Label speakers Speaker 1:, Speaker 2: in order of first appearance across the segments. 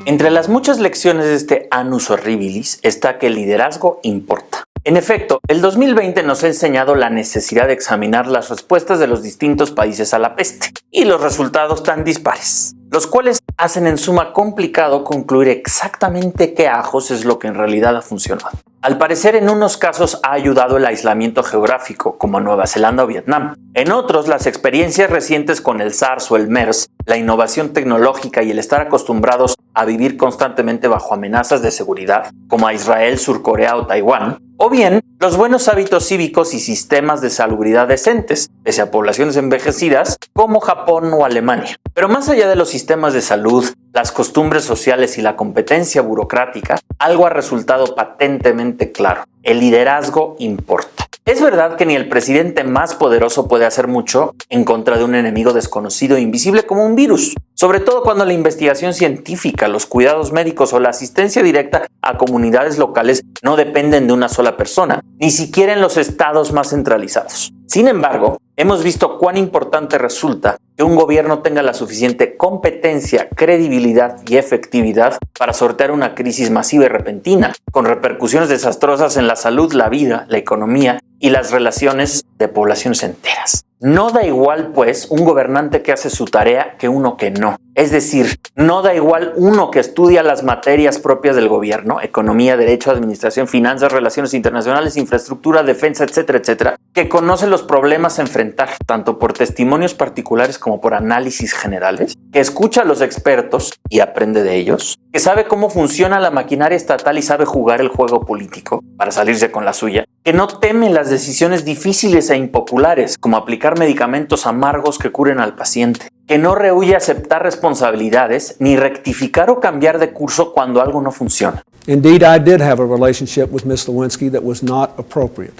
Speaker 1: Entre las muchas lecciones de este Annus Horribilis está que el liderazgo importa. En efecto, el 2020 nos ha enseñado la necesidad de examinar las respuestas de los distintos países a la peste y los resultados tan dispares, los cuales hacen en suma complicado concluir exactamente qué ajos es lo que en realidad ha funcionado. Al parecer, en unos casos ha ayudado el aislamiento geográfico, como Nueva Zelanda o Vietnam. En otros, las experiencias recientes con el SARS o el MERS, la innovación tecnológica y el estar acostumbrados a vivir constantemente bajo amenazas de seguridad, como a Israel, Surcorea o Taiwán, o bien los buenos hábitos cívicos y sistemas de salubridad decentes, pese a poblaciones envejecidas como Japón o Alemania. Pero más allá de los sistemas de salud, las costumbres sociales y la competencia burocrática, algo ha resultado patentemente claro: el liderazgo importa. Es verdad que ni el presidente más poderoso puede hacer mucho en contra de un enemigo desconocido e invisible como un virus, sobre todo cuando la investigación científica, los cuidados médicos o la asistencia directa a comunidades locales no dependen de una sola persona, ni siquiera en los estados más centralizados. Sin embargo, hemos visto cuán importante resulta que un gobierno tenga la suficiente competencia, credibilidad y efectividad para sortear una crisis masiva y repentina, con repercusiones desastrosas en la salud, la vida, la economía y las relaciones de poblaciones enteras. No da igual, pues, un gobernante que hace su tarea que uno que no. Es decir, no da igual uno que estudia las materias propias del gobierno, economía, derecho, administración, finanzas, relaciones internacionales, infraestructura, defensa, etcétera, etcétera, que conoce los problemas a enfrentar, tanto por testimonios particulares como por análisis generales, que escucha a los expertos y aprende de ellos, que sabe cómo funciona la maquinaria estatal y sabe jugar el juego político para salirse con la suya, que no teme las decisiones difíciles e impopulares, como aplicar medicamentos amargos que curen al paciente, que no rehúye aceptar responsabilidades ni rectificar o cambiar de curso cuando algo no funciona.
Speaker 2: Indeed, I did have a relationship with Ms. Lewinsky that was not appropriate.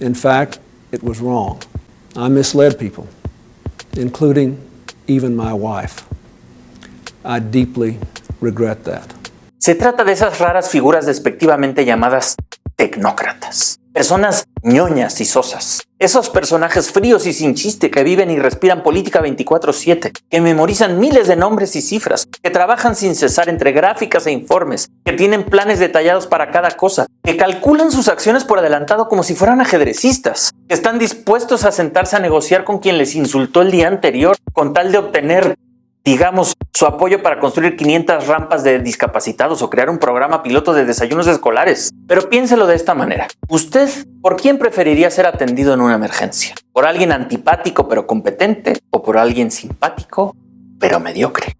Speaker 2: In fact, it was wrong. I misled people, including even my wife. I deeply regret that.
Speaker 1: Se trata de esas raras figuras despectivamente llamadas tecnócratas. Personas ñoñas y sosas. Esos personajes fríos y sin chiste que viven y respiran política 24/7, que memorizan miles de nombres y cifras, que trabajan sin cesar entre gráficas e informes, que tienen planes detallados para cada cosa, que calculan sus acciones por adelantado como si fueran ajedrecistas, que están dispuestos a sentarse a negociar con quien les insultó el día anterior con tal de obtener, digamos, su apoyo para construir 500 rampas de discapacitados o crear un programa piloto de desayunos escolares. Pero piénselo de esta manera. ¿Usted por quién preferiría ser atendido en una emergencia? ¿Por alguien antipático pero competente? ¿O por alguien simpático pero mediocre?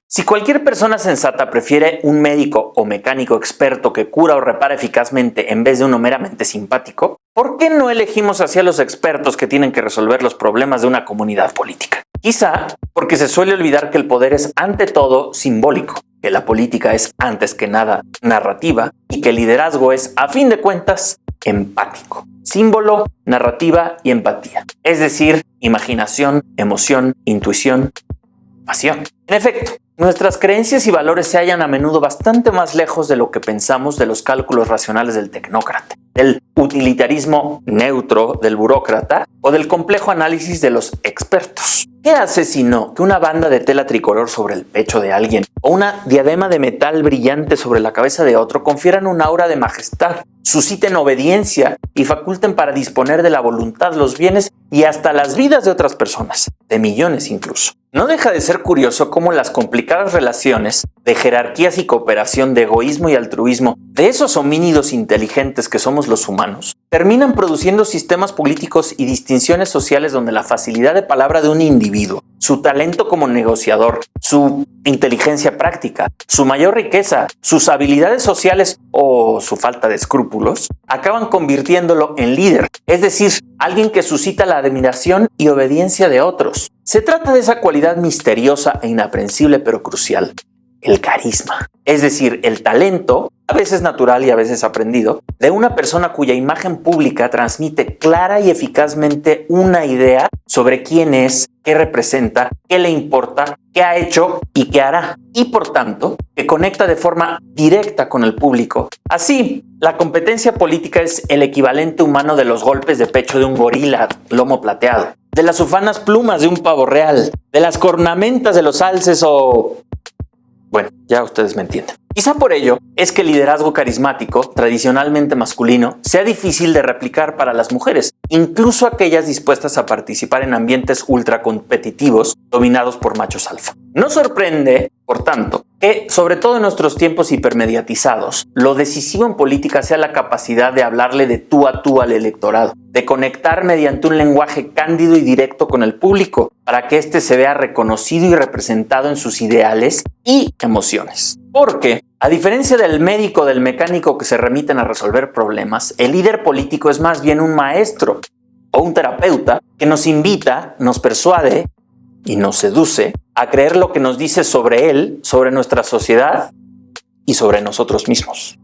Speaker 1: Si cualquier persona sensata prefiere un médico o mecánico experto que cura o repara eficazmente en vez de uno meramente simpático, ¿por qué no elegimos hacia los expertos que tienen que resolver los problemas de una comunidad política? Quizá porque se suele olvidar que el poder es ante todo simbólico, que la política es antes que nada narrativa y que el liderazgo es, a fin de cuentas, empático. Símbolo, narrativa y empatía. Es decir, imaginación, emoción, intuición, pasión. En efecto, nuestras creencias y valores se hallan a menudo bastante más lejos de lo que pensamos de los cálculos racionales del tecnócrata, del utilitarismo neutro del burócrata o del complejo análisis de los expertos. ¿Qué hace sino que una banda de tela tricolor sobre el pecho de alguien o una diadema de metal brillante sobre la cabeza de otro confieran un aura de majestad, susciten obediencia y faculten para disponer de la voluntad, los bienes y hasta las vidas de otras personas, de millones incluso? No deja de ser curioso cómo las complicadas relaciones de jerarquías y cooperación, de egoísmo y altruismo de esos homínidos inteligentes que somos los humanos terminan produciendo sistemas políticos y distinciones sociales donde la facilidad de palabra de un individuo, su talento como negociador, su inteligencia práctica, su mayor riqueza, sus habilidades sociales o su falta de escrúpulos acaban convirtiéndolo en líder, es decir, alguien que suscita la admiración y obediencia de otros. Se trata de esa cualidad misteriosa e inaprensible pero crucial, el carisma, es decir, el talento, a veces natural y a veces aprendido, de una persona cuya imagen pública transmite clara y eficazmente una idea sobre quién es, qué representa, qué le importa, qué ha hecho y qué hará, y por tanto, que conecta de forma directa con el público. Así, la competencia política es el equivalente humano de los golpes de pecho de un gorila lomo plateado. de las ufanas plumas de un pavo real, de las cornamentas de los alces o... Bueno, ya ustedes me entienden. Quizá por ello es que el liderazgo carismático, tradicionalmente masculino, sea difícil de replicar para las mujeres, incluso aquellas dispuestas a participar en ambientes ultracompetitivos dominados por machos alfa. No sorprende, por tanto, que, sobre todo en nuestros tiempos hipermediatizados, lo decisivo en política sea la capacidad de hablarle de tú a tú al electorado, de conectar mediante un lenguaje cándido y directo con el público, para que éste se vea reconocido y representado en sus ideales y emociones. Porque, a diferencia del médico o del mecánico que se remiten a resolver problemas, el líder político es más bien un maestro o un terapeuta que nos invita, nos persuade y nos seduce a creer lo que nos dice sobre él, sobre nuestra sociedad y sobre nosotros mismos.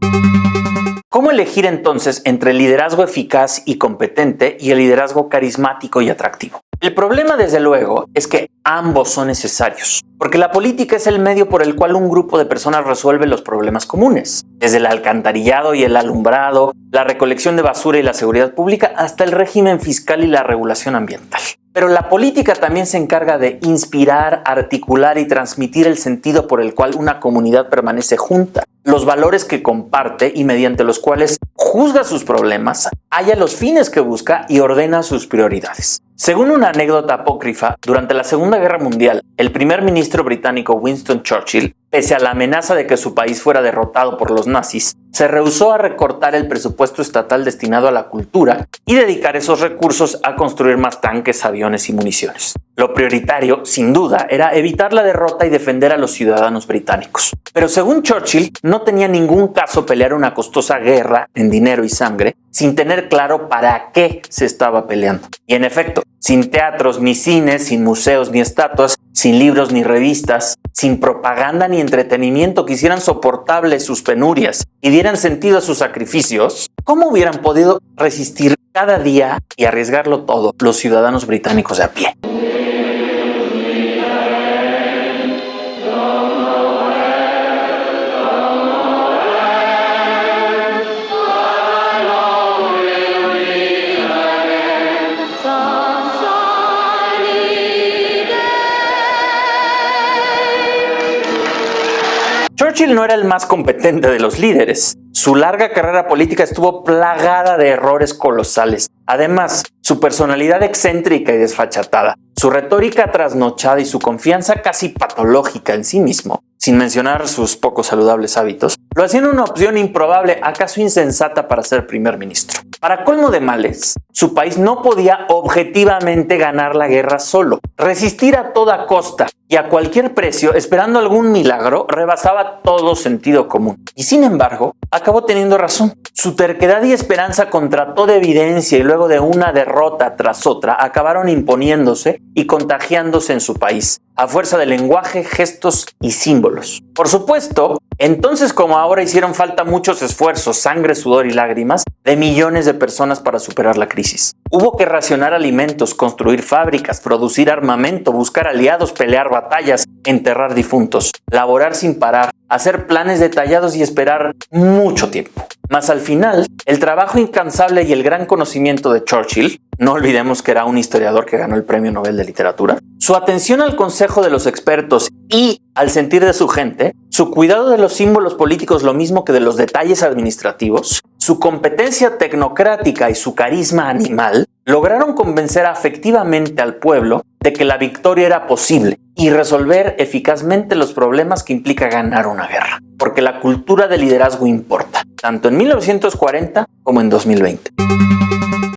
Speaker 1: ¿Cómo elegir entonces entre el liderazgo eficaz y competente y el liderazgo carismático y atractivo? El problema, desde luego, es que ambos son necesarios, porque la política es el medio por el cual un grupo de personas resuelve los problemas comunes, desde el alcantarillado y el alumbrado, la recolección de basura y la seguridad pública, hasta el régimen fiscal y la regulación ambiental. Pero la política también se encarga de inspirar, articular y transmitir el sentido por el cual una comunidad permanece junta, los valores que comparte y mediante los cuales juzga sus problemas, halla los fines que busca y ordena sus prioridades. Según una anécdota apócrifa, durante la Segunda Guerra Mundial, el primer ministro británico Winston Churchill, pese a la amenaza de que su país fuera derrotado por los nazis, se rehusó a recortar el presupuesto estatal destinado a la cultura y dedicar esos recursos a construir más tanques, aviones y municiones. Lo prioritario, sin duda, era evitar la derrota y defender a los ciudadanos británicos. Pero según Churchill, no tenía ningún caso pelear una costosa guerra en dinero y sangre sin tener claro para qué se estaba peleando. Y en efecto, sin teatros ni cines, sin museos ni estatuas, sin libros ni revistas, sin propaganda ni entretenimiento que hicieran soportables sus penurias y dieran sentido a sus sacrificios, ¿cómo hubieran podido resistir cada día y arriesgarlo todo los ciudadanos británicos de a pie? Churchill no era el más competente de los líderes. Su larga carrera política estuvo plagada de errores colosales. Además, su personalidad excéntrica y desfachatada, su retórica trasnochada y su confianza casi patológica en sí mismo, sin mencionar sus poco saludables hábitos, lo hacían una opción improbable, acaso insensata, para ser primer ministro. Para colmo de males, su país no podía objetivamente ganar la guerra solo. Resistir a toda costa y a cualquier precio, esperando algún milagro, rebasaba todo sentido común. Y sin embargo, acabó teniendo razón. Su terquedad y esperanza, contra toda evidencia y luego de una derrota tras otra, acabaron imponiéndose y contagiándose en su país, a fuerza de lenguaje, gestos y símbolos. Por supuesto, entonces como ahora hicieron falta muchos esfuerzos, sangre, sudor y lágrimas de millones de personas para superar la crisis. Hubo que racionar alimentos, construir fábricas, producir armamento, buscar aliados, pelear batallas, enterrar difuntos, laborar sin parar, hacer planes detallados y esperar mucho tiempo. Mas al final, el trabajo incansable y el gran conocimiento de Churchill, no olvidemos que era un historiador que ganó el Premio Nobel de Literatura, su atención al consejo de los expertos y al sentir de su gente, su cuidado de los símbolos políticos lo mismo que de los detalles administrativos, su competencia tecnocrática y su carisma animal, lograron convencer afectivamente al pueblo de que la victoria era posible y resolver eficazmente los problemas que implica ganar una guerra. Porque la cultura de liderazgo importa, tanto en 1940 como en 2020.